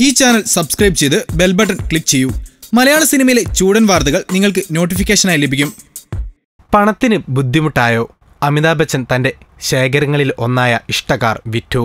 ഈ channel subscribe ചെയ്ത് bell button click ചെയ്യൂ. മലയാള സിനിമയിലെ ചൂടൻ വാർത്തകൾ നിങ്ങൾക്ക് നോട്ടിഫിക്കേഷനായി ലഭിക്കും. പണത്തിന് ബുദ്ധിമുട്ടായോ? അമിതാഭ് ബച്ചൻ തന്റെ ശേഖരങ്ങളിൽ ഒന്നായ ഇഷ്ടകാർ വിറ്റു.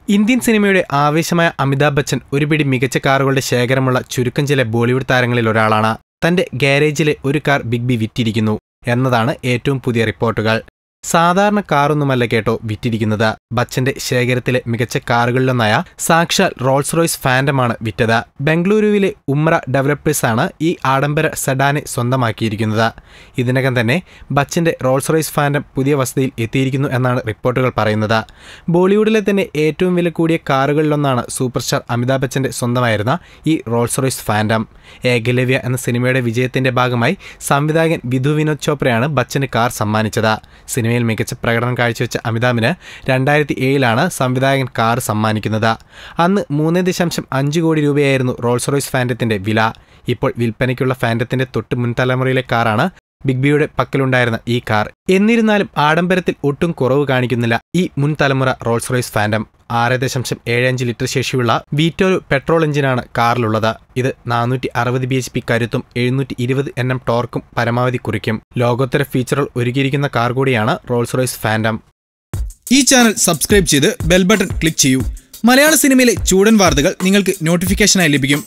ഇന്ത്യൻ സിനിമയുടെ ആവേശമായ അമിതാഭ് ബച്ചൻ ഒരു പിടി മികച്ച കാറുകളുടെ ശേഖരമുള്ള ചുരുക്കം ചില ബോളിവുഡ് താരങ്ങളിൽ ഒരാളാണ്. തന്റെ ഗാരേജിലെ ഒരു കാർ ബിഗ് ബി വിറ്റിരിക്കുന്നു എന്നതാണ് ഏറ്റവും പുതിയ റിപ്പോർട്ടുകൾ. സാധാരണ കാറൊന്നുമല്ല കേട്ടോ വിറ്റിരിക്കുന്നത്. ബച്ചന്റെ ശേഖരത്തിലെ മികച്ച കാറുകളിലൊന്നായ സാക്ഷാൽ റോൾസ് റോയ്സ് ഫാൻഡമാണ് വിറ്റത്. ബംഗളൂരുവിലെ ഉമ്ര ഡെവലപ്പേഴ്സാണ് ഈ ആഡംബര സെഡാനെ സ്വന്തമാക്കിയിരിക്കുന്നത്. ഇതിനകം തന്നെ ബച്ചന്റെ റോൾസ് റോയ്സ് ഫാൻഡം പുതിയ വസതിയിൽ എത്തിയിരിക്കുന്നു എന്നാണ് റിപ്പോർട്ടുകൾ പറയുന്നത്. ബോളിവുഡിലെ തന്നെ ഏറ്റവും വില കൂടിയ കാറുകളിലൊന്നാണ് സൂപ്പർ സ്റ്റാർ അമിതാഭ് ബച്ചന്റെ സ്വന്തമായിരുന്ന ഈ റോൾസ് റോയ്സ് ഫാൻഡം. ഏകലവ്യ എന്ന സിനിമയുടെ വിജയത്തിന്റെ ഭാഗമായി സംവിധായകൻ വിധു വിനോദ് ചോപ്രയാണ് ബച്ചന് കാർ സമ്മാനിച്ചത്. സിനിമയിൽ മികച്ച പ്രകടനം കാഴ്ചവെച്ച അമിതാഭിന് 2007 സംവിധായകൻ കാർ സമ്മാനിക്കുന്നത്. അന്ന് 3.5 കോടി രൂപയായിരുന്നു റോൾസ് റോയ്സ് ഫാൻഡത്തിന്റെ വില. ഇപ്പോൾ വിൽപ്പനയ്ക്കുള്ള ഫാൻഡത്തിന്റെ തൊട്ട് മുൻ തലമുറയിലെ കാറാണ് ബിഗ് ബിയുടെ പക്കലുണ്ടായിരുന്ന ഈ കാർ. എന്നിരുന്നാലും ആഡംബരത്തിൽ ഒട്ടും കുറവ് കാണിക്കുന്നില്ല ഈ മുൻ തലമുറ റോൾസ് റോയ്സ് ഫാൻഡം. 6.75 ലിറ്റർ ശേഷിയുള്ള V12 പെട്രോൾ എഞ്ചിനാണ് കാറിലുള്ളത്. ഇത് 460 bhp കരുത്തും 720 Nm ടോർക്കും പരമാവധി കുറിക്കും. ലോകോത്തര ഫീച്ചറുകൾ ഒരുക്കിയിരിക്കുന്ന കാർ കൂടിയാണ് റോൾസ് റോയ്സ് ഫാൻഡം. ഈ ചാനൽ സബ്സ്ക്രൈബ് ചെയ്ത് ബെൽ ബട്ടൺ ക്ലിക്ക് ചെയ്യൂ. മലയാള സിനിമയിലെ ചൂടൻ വാർത്തകൾ നിങ്ങൾക്ക് നോട്ടിഫിക്കേഷനായി ലഭിക്കും.